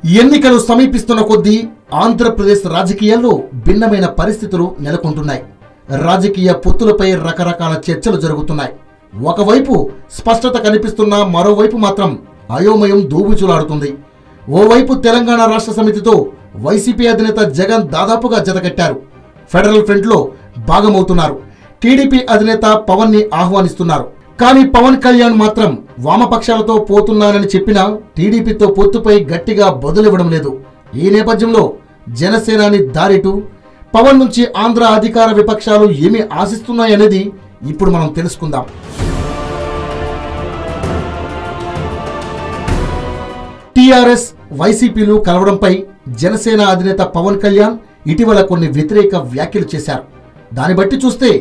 ఎన్నికలు సమీపిస్తున్న కొద్దీ ఆంధ్రప్రదేశ్ రాజకీయాల్లో భిన్నమైన పరిస్థితులు నెలకొంటున్నాయి. రాజకీయ పొత్తులపై రకరకాల చర్చలు జరుగుతున్నాయి. ఒకవైపు స్పష్టత కనిపిస్తున్నా మరోవైపు మాత్రం అయోమయం దూబుచులాడుతుంది. ఓవైపు తెలంగాణ రాష్ట్ర సమితితో వైసీపీ అధినేత జగన్ దాదాపుగా జతకట్టారు. ఫెడరల్ ఫ్రంట్లో భాగమవుతున్నారు. టీడీపీ అధినేత పవన్ ని ఆహ్వానిస్తున్నారు. కానీ పవన్ కళ్యాణ్ మాత్రం వామపక్షాలతో పోతున్నానని చెప్పినా టీడీపీతో పొత్తుపై గట్టిగా బదులివ్వడం లేదు. ఈ నేపథ్యంలో జనసేనాని దారిటు పవన్ నుంచి ఆంధ్ర అధికార విపక్షాలు ఏమి ఆశిస్తున్నాయనేది ఇప్పుడు మనం తెలుసుకుందాం. టీఆర్ఎస్ వైసీపీలు కలవడంపై జనసేన అధినేత పవన్ కళ్యాణ్ ఇటీవల కొన్ని వ్యతిరేక వ్యాఖ్యలు చేశారు. దాన్ని బట్టి చూస్తే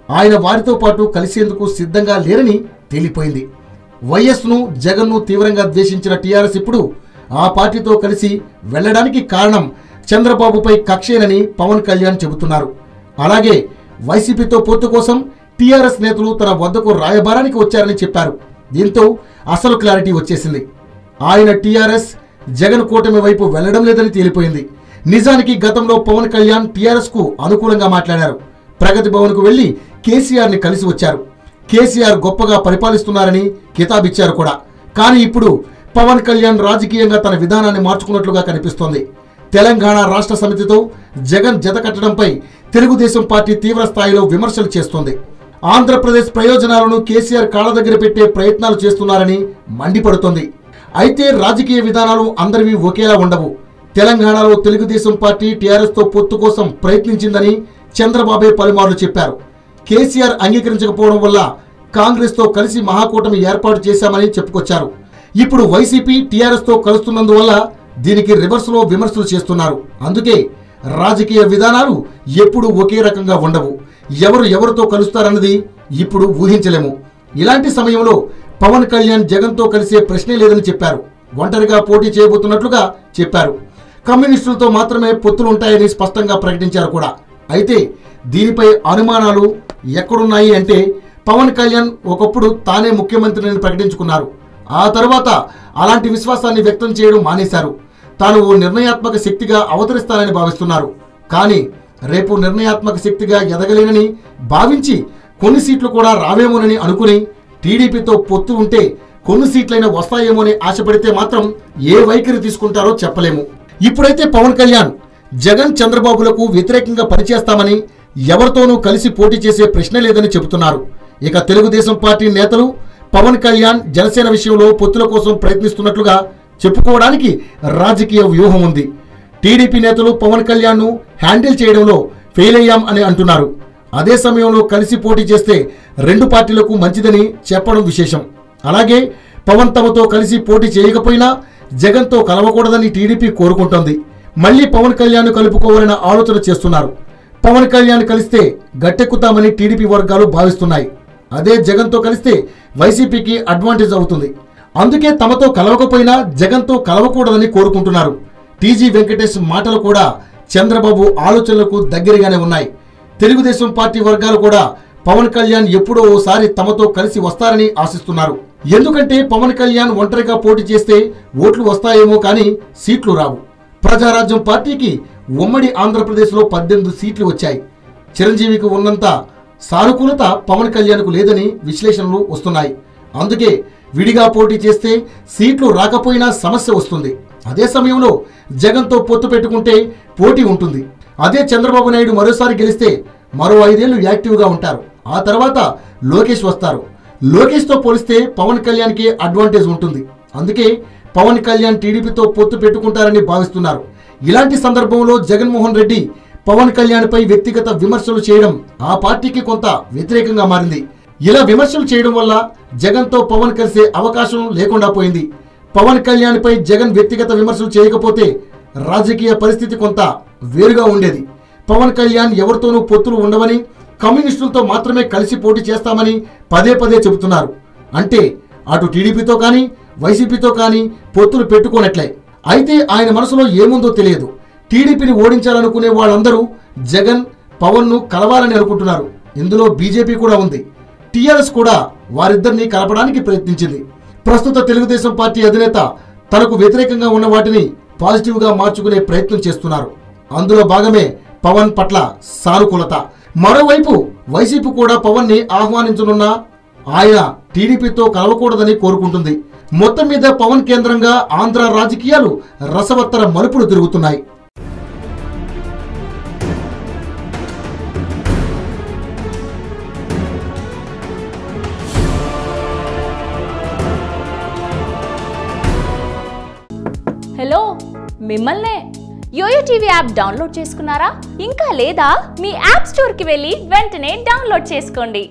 ఆయన వారితో పాటు కలిసేందుకు సిద్ధంగా లేరని తేలిపోయింది. వైఎస్ను జగన్ను తీవ్రంగా ద్వేషించిన టీఆర్ఎస్ ఇప్పుడు ఆ పార్టీతో కలిసి వెళ్లడానికి కారణం చంద్రబాబుపై కక్షేనని పవన్ కళ్యాణ్ చెబుతున్నారు. అలాగే వైసీపీతో పొత్తు కోసం టీఆర్ఎస్ నేతలు తన వద్దకు రాయబారానికి వచ్చారని చెప్పారు. దీంతో అసలు క్లారిటీ వచ్చేసింది. ఆయన టీఆర్ఎస్ జగన్ కూటమి వైపు వెళ్లడం లేదని తేలిపోయింది. నిజానికి గతంలో పవన్ కళ్యాణ్ టీఆర్ఎస్ కు అనుకూలంగా మాట్లాడారు. ప్రగతి భవన్ కు వెళ్లి కేసీఆర్ ని కలిసి వచ్చారు. కేసీఆర్ గొప్పగా పరిపాలిస్తున్నారని కితాబిచ్చారు కూడా. కానీ ఇప్పుడు పవన్ కళ్యాణ్ రాజకీయంగా తన విధానాన్ని మార్చుకున్నట్లుగా కనిపిస్తోంది. తెలంగాణ రాష్ట్ర సమితితో జగన్ జతకట్టడంపై తెలుగుదేశం పార్టీ తీవ్ర స్థాయిలో విమర్శలు చేస్తోంది. ఆంధ్రప్రదేశ్ ప్రయోజనాలను కేసీఆర్ కాళ్ళ దగ్గర పెట్టే ప్రయత్నాలు చేస్తున్నారని మండిపడుతోంది. అయితే రాజకీయ విధానాలు అందరివి ఒకేలా ఉండవు. తెలంగాణలో తెలుగుదేశం పార్టీ టీఆర్ఎస్ తో పొత్తు కోసం ప్రయత్నించిందని చంద్రబాబే పలుమార్లు చెప్పారు. కేసీఆర్ అంగీకరించకపోవడం వల్ల కాంగ్రెస్ తో కలిసి మహాకూటమి ఏర్పాటు చేశామని చెప్పుకొచ్చారు. ఇప్పుడు వైసీపీ టీఆర్ఎస్ తో కలుస్తున్నందువల్ల దీనికి రివర్స్ లో విమర్శలు చేస్తున్నారు. అందుకే రాజకీయ విధానాలు ఎప్పుడూ ఒకే రకంగా ఉండవు. ఎవరితో కలుస్తారన్నది ఇప్పుడు ఊహించలేము. ఇలాంటి సమయంలో పవన్ కళ్యాణ్ జగన్ తో కలిసే ప్రశ్నే లేదని చెప్పారు. ఒంటరిగా పోటీ చేయబోతున్నట్లుగా చెప్పారు. కమ్యూనిస్టులతో మాత్రమే పొత్తులు ఉంటాయని స్పష్టంగా ప్రకటించారు కూడా. అయితే దీనిపై అనుమానాలు ఎక్కడున్నాయి అంటే పవన్ కళ్యాణ్ ఒకప్పుడు తానే ముఖ్యమంత్రిని ప్రకటించుకున్నారు. ఆ తర్వాత అలాంటి విశ్వాసాన్ని వ్యక్తం చేయడం మానేశారు. తాను ఓ నిర్ణయాత్మక శక్తిగా అవతరిస్తానని భావిస్తున్నారు. కానీ రేపు నిర్ణయాత్మక శక్తిగా ఎదగలేనని భావించి కొన్ని సీట్లు కూడా రావేమోనని అనుకుని టీడీపీతో పొత్తు ఉంటే కొన్ని సీట్లైనా వస్తాయేమోని ఆశపడితే మాత్రం ఏ వైఖరి తీసుకుంటారో చెప్పలేము. ఇప్పుడైతే పవన్ కళ్యాణ్ జగన్ చంద్రబాబులకు వ్యతిరేకంగా పనిచేస్తామని ఎవరితోనూ కలిసి పోటీ చేసే ప్రశ్న లేదని చెబుతున్నారు. ఇక తెలుగుదేశం పార్టీ నేతలు పవన్ కళ్యాణ్ జనసేన విషయంలో పొత్తుల కోసం ప్రయత్నిస్తున్నట్లుగా చెప్పుకోవడానికి రాజకీయ వ్యూహం ఉంది. టీడీపీ నేతలు పవన్ కళ్యాణ్ ను హ్యాండిల్ చేయడంలో ఫెయిల్ అయ్యాం అని అంటున్నారు. అదే సమయంలో కలిసి పోటీ చేస్తే రెండు పార్టీలకు మంచిదని చెప్పడం విశేషం. అలాగే పవన్ తమతో కలిసి పోటీ చేయకపోయినా జగన్తో కలవకూడదని టీడీపీ కోరుకుంటోంది. మళ్లీ పవన్ కళ్యాణ్ కలుపుకోవాలన్న ఆలోచన చేస్తున్నారు. పవన్ కళ్యాణ్ కలిస్తే గట్టెక్కుతామని టీడీపీ వర్గాలు భావిస్తున్నాయి. అదే జగన్తో కలిస్తే వైసీపీకి అడ్వాంటేజ్ అవుతుంది. అందుకే తమతో కలవకపోయినా జగన్తో కలవకూడదని కోరుకుంటున్నారు. టీజీ వెంకటేష్ మాటలు కూడా చంద్రబాబు ఆలోచనలకు దగ్గరగానే ఉన్నాయి. తెలుగుదేశం పార్టీ వర్గాలు కూడా పవన్ కళ్యాణ్ ఎప్పుడో ఓసారి తమతో కలిసి వస్తారని ఆశిస్తున్నారు. ఎందుకంటే పవన్ కళ్యాణ్ ఒంటరిగా పోటీ చేస్తే ఓట్లు వస్తాయేమో కానీ సీట్లు రావు. ప్రజారాజ్యం పార్టీకి ఉమ్మడి ఆంధ్రప్రదేశ్లో 18 సీట్లు వచ్చాయి. చిరంజీవికి ఉన్నంత సానుకూలత పవన్ కళ్యాణ్కు లేదని విశ్లేషణలు వస్తున్నాయి. అందుకే విడిగా పోటీ చేస్తే సీట్లు రాకపోయినా సమస్య వస్తుంది. అదే సమయంలో జగన్తో పొత్తు పెట్టుకుంటే పోటీ ఉంటుంది. అదే చంద్రబాబు నాయుడు మరోసారి గెలిస్తే మరో 5 ఏళ్లు యాక్టివ్గా ఉంటారు. ఆ తర్వాత లోకేష్ వస్తారు. లోకేష్తో పోలిస్తే పవన్ కళ్యాణ్కి అడ్వాంటేజ్ ఉంటుంది. అందుకే పవన్ కళ్యాణ్ టీడీపీతో పొత్తు పెట్టుకుంటారని భావిస్తున్నారు. ఇలాంటి సందర్భంలో జగన్మోహన్ రెడ్డి పవన్ కళ్యాణ్ పై వ్యక్తిగత విమర్శలు చేయడం ఆ పార్టీకి కొంత వ్యతిరేకంగా మారింది. ఇలా విమర్శలు చేయడం వల్ల జగన్తో పవన్ కలిసే అవకాశం లేకుండా పోయింది. పవన్ కళ్యాణ్ పై జగన్ వ్యక్తిగత విమర్శలు చేయకపోతే రాజకీయ పరిస్థితి కొంత వేరుగా ఉండేది. పవన్ కళ్యాణ్ ఎవరితోనూ పొత్తులు ఉండవని, కమ్యూనిస్టులతో మాత్రమే కలిసి పోటీ చేస్తామని పదే చెబుతున్నారు. అంటే అటు టీడీపీతో కానీ వైసీపీతో కానీ పొత్తులు పెట్టుకోనట్లే. అయితే ఆయన మనసులో ఏముందో తెలియదు. టీడీపీని ఓడించాలనుకునే వాళ్ళందరూ జగన్ పవన్ ను కలవాలని అనుకుంటున్నారు. ఇందులో బీజేపీ కూడా ఉంది. టీఆర్ఎస్ కూడా వారిద్దరిని కలపడానికి ప్రయత్నించింది. ప్రస్తుత తెలుగుదేశం పార్టీ అధినేత తనకు వ్యతిరేకంగా ఉన్న వాటిని పాజిటివ్గా మార్చుకునే ప్రయత్నం చేస్తున్నారు. అందులో భాగమే పవన్ పట్ల సానుకూలత. మరోవైపు వైసీపీ కూడా పవన్ ని ఆహ్వానించనున్నా ఆయన టీడీపీతో కలవకూడదని కోరుకుంటుంది. మొత్తం మీద పవన్ కేంద్రంగా ఆంధ్ర రాజకీయాలు రసవత్తర మలుపులు తిరుగుతున్నాయి. హలో, మిమ్మల్నే. యోయో టీవీ యాప్ డౌన్లోడ్ చేసుకున్నారా? ఇంకా లేదా? మీ యాప్ స్టోర్కి వెళ్ళి వెంటనే డౌన్లోడ్ చేసుకోండి.